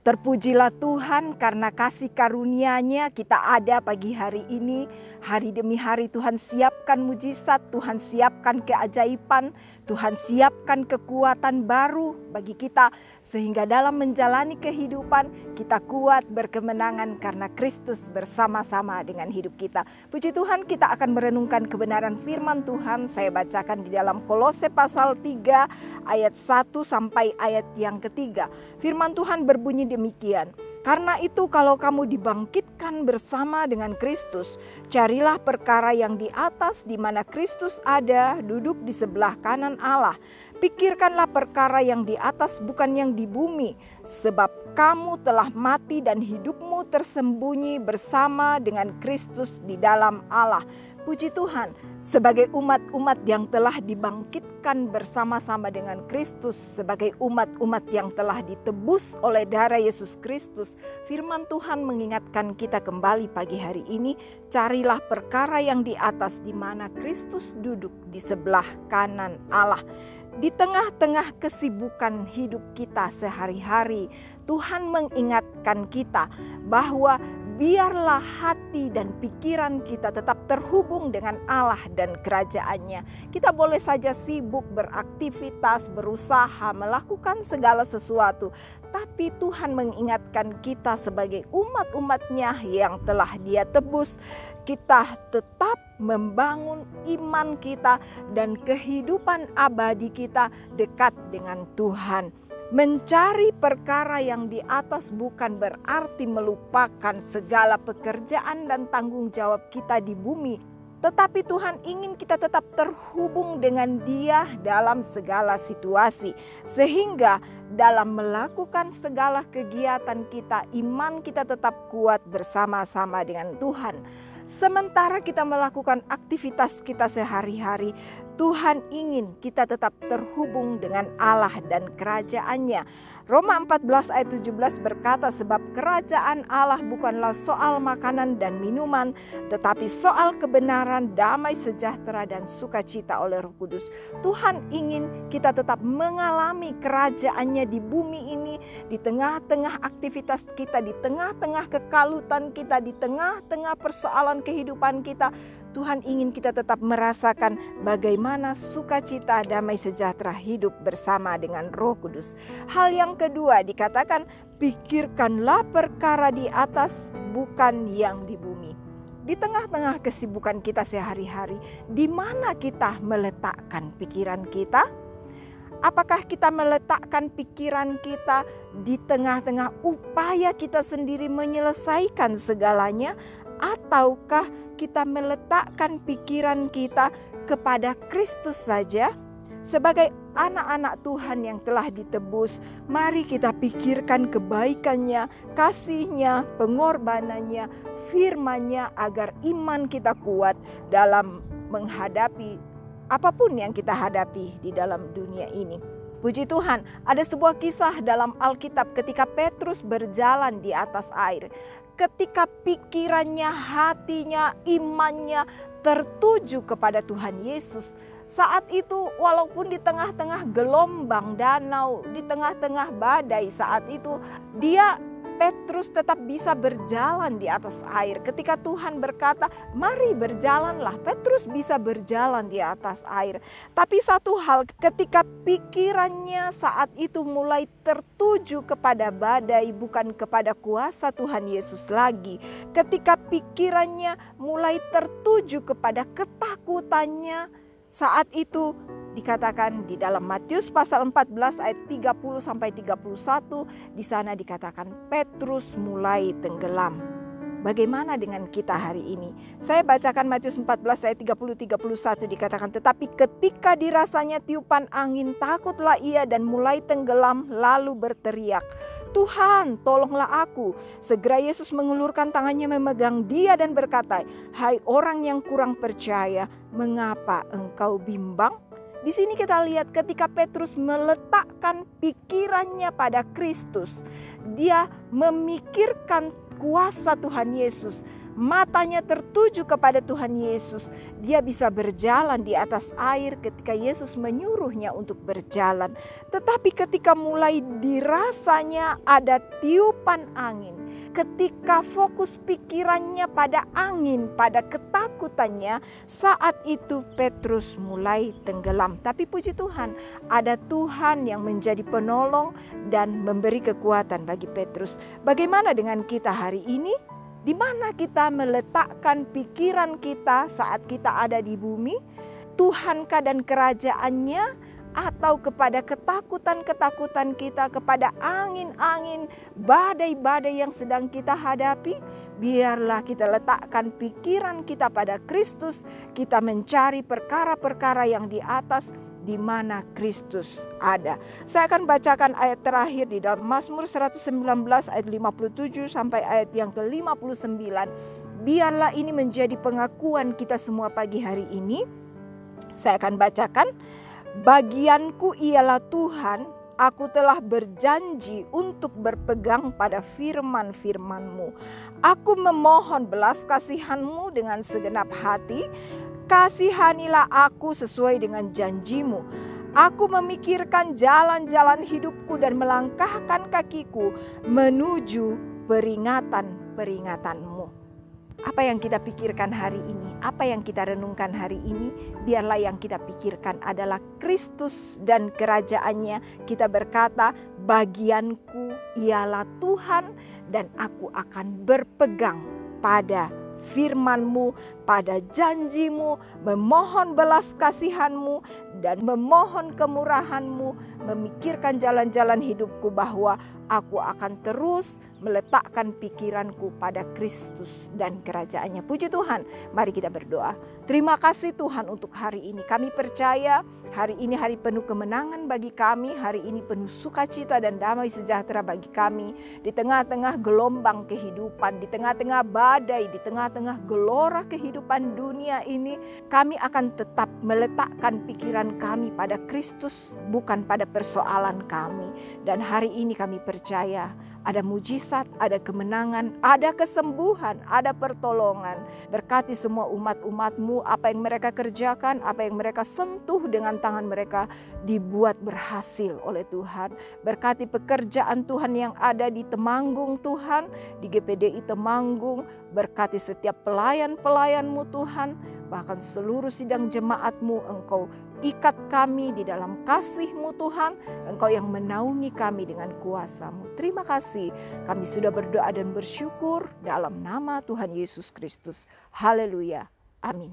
Terpujilah Tuhan karena kasih karunia-Nya kita ada pagi hari ini. Hari demi hari Tuhan siapkan mujizat, Tuhan siapkan keajaiban, Tuhan siapkan kekuatan baru bagi kita. Sehingga dalam menjalani kehidupan kita kuat berkemenangan karena Kristus bersama-sama dengan hidup kita. Puji Tuhan, kita akan merenungkan kebenaran firman Tuhan. Saya bacakan di dalam Kolose pasal 3 ayat 1 sampai ayat yang ketiga. Firman Tuhan berbunyi demikian. Karena itu kalau kamu dibangkitkan bersama dengan Kristus, carilah perkara yang di atas di mana Kristus ada, duduk di sebelah kanan Allah. Pikirkanlah perkara yang di atas bukan yang di bumi, sebab kamu telah mati dan hidupmu tersembunyi bersama dengan Kristus di dalam Allah. Puji Tuhan, sebagai umat-umat yang telah dibangkitkan bersama-sama dengan Kristus, sebagai umat-umat yang telah ditebus oleh darah Yesus Kristus, firman Tuhan mengingatkan kita kembali pagi hari ini, carilah perkara yang di atas di mana Kristus duduk di sebelah kanan Allah. Di tengah-tengah kesibukan hidup kita sehari-hari, Tuhan mengingatkan kita bahwa biarlah hati dan pikiran kita tetap terhubung dengan Allah dan kerajaan-Nya. Kita boleh saja sibuk beraktivitas, berusaha, melakukan segala sesuatu. Tapi Tuhan mengingatkan kita sebagai umat-umat-Nya yang telah Dia tebus. Kita tetap membangun iman kita dan kehidupan abadi kita dekat dengan Tuhan. Mencari perkara yang di atas bukan berarti melupakan segala pekerjaan dan tanggung jawab kita di bumi. Tetapi Tuhan ingin kita tetap terhubung dengan Dia dalam segala situasi. Sehingga dalam melakukan segala kegiatan kita, iman kita tetap kuat bersama-sama dengan Tuhan. Sementara kita melakukan aktivitas kita sehari-hari, Tuhan ingin kita tetap terhubung dengan Allah dan kerajaan-Nya. Roma 14 ayat 17 berkata, sebab kerajaan Allah bukanlah soal makanan dan minuman, tetapi soal kebenaran, damai sejahtera dan sukacita oleh Roh Kudus. Tuhan ingin kita tetap mengalami kerajaan-Nya di bumi ini, di tengah-tengah aktivitas kita, di tengah-tengah kekalutan kita, di tengah-tengah persoalan kehidupan kita. Tuhan ingin kita tetap merasakan bagaimana sukacita, damai sejahtera hidup bersama dengan Roh Kudus. Hal yang kedua dikatakan, pikirkanlah perkara di atas bukan yang di bumi. Di tengah-tengah kesibukan kita sehari-hari, di mana kita meletakkan pikiran kita? Apakah kita meletakkan pikiran kita di tengah-tengah upaya kita sendiri menyelesaikan segalanya? Ataukah kita meletakkan pikiran kita kepada Kristus saja? Sebagai anak-anak Tuhan yang telah ditebus, mari kita pikirkan kebaikan-Nya, kasih-Nya, pengorbanannya, firman-Nya, agar iman kita kuat dalam menghadapi apapun yang kita hadapi di dalam dunia ini. Puji Tuhan, ada sebuah kisah dalam Alkitab ketika Petrus berjalan di atas air. Ketika pikirannya, hatinya, imannya tertuju kepada Tuhan Yesus. Saat itu walaupun di tengah-tengah gelombang danau, di tengah-tengah badai saat itu, Petrus tetap bisa berjalan di atas air. Ketika Tuhan berkata, mari berjalanlah, Petrus bisa berjalan di atas air. Tapi satu hal, ketika pikirannya saat itu mulai tertuju kepada badai, bukan kepada kuasa Tuhan Yesus lagi. Ketika pikirannya mulai tertuju kepada ketakutannya, saat itu dikatakan di dalam Matius pasal 14 ayat 30 sampai 31, di sana dikatakan Petrus mulai tenggelam. Bagaimana dengan kita hari ini? Saya bacakan Matius 14 ayat 30-31, dikatakan, tetapi ketika dirasanya tiupan angin, takutlah ia dan mulai tenggelam, lalu berteriak, Tuhan, tolonglah aku. Segera Yesus mengulurkan tangannya memegang dia dan berkata, hai orang yang kurang percaya, mengapa engkau bimbang? Di sini kita lihat ketika Petrus meletakkan pikirannya pada Kristus, dia memikirkan kuasa Tuhan Yesus, matanya tertuju kepada Tuhan Yesus. Dia bisa berjalan di atas air ketika Yesus menyuruhnya untuk berjalan. Tetapi ketika mulai dirasanya ada tiupan angin, ketika fokus pikirannya pada angin, pada ketakutannya, saat itu Petrus mulai tenggelam. Tapi puji Tuhan, ada Tuhan yang menjadi penolong dan memberi kekuatan bagi Petrus. Bagaimana dengan kita hari ini? Di mana kita meletakkan pikiran kita saat kita ada di bumi? Tuhankah dan kerajaannya, atau kepada ketakutan-ketakutan kita, kepada angin-angin, badai-badai yang sedang kita hadapi? Biarlah kita letakkan pikiran kita pada Kristus. Kita mencari perkara-perkara yang di atas, di mana Kristus ada. Saya akan bacakan ayat terakhir di dalam Mazmur 119 ayat 57 sampai ayat yang ke-59. Biarlah ini menjadi pengakuan kita semua pagi hari ini. Saya akan bacakan. Bagianku ialah Tuhan, aku telah berjanji untuk berpegang pada firman-firman-Mu. Aku memohon belas kasihan-Mu dengan segenap hati. Kasihanilah aku sesuai dengan janji-Mu. Aku memikirkan jalan-jalan hidupku dan melangkahkan kakiku menuju peringatan-peringatan-Mu. Apa yang kita pikirkan hari ini, apa yang kita renungkan hari ini, biarlah yang kita pikirkan adalah Kristus dan kerajaannya. Kita berkata, bagianku ialah Tuhan dan aku akan berpegang pada firman-Mu, pada janji-Mu, memohon belas kasihan-Mu dan memohon kemurahan-Mu, memikirkan jalan-jalan hidupku bahwa aku akan terus meletakkan pikiranku pada Kristus dan kerajaannya. Puji Tuhan, mari kita berdoa. Terima kasih Tuhan untuk hari ini. Kami percaya hari ini hari penuh kemenangan bagi kami. Hari ini penuh sukacita dan damai sejahtera bagi kami. Di tengah-tengah gelombang kehidupan, di tengah-tengah badai, di tengah-tengah gelora kehidupan dunia ini, kami akan tetap meletakkan pikiran kami pada Kristus, bukan pada persoalan kami. Dan hari ini kami percaya ada mujizat, ada kemenangan, ada kesembuhan, ada pertolongan. Berkati semua umat-umat-Mu, apa yang mereka kerjakan, apa yang mereka sentuh dengan tangan mereka dibuat berhasil oleh Tuhan. Berkati pekerjaan Tuhan yang ada di Temanggung Tuhan, di GPDI Temanggung. Berkati setiap pelayan-pelayan-Mu Tuhan, bahkan seluruh sidang jemaat-Mu. Engkau ikat kami di dalam kasih-Mu Tuhan. Engkau yang menaungi kami dengan kuasa-Mu. Terima kasih, kami sudah berdoa dan bersyukur dalam nama Tuhan Yesus Kristus. Haleluya. Amin.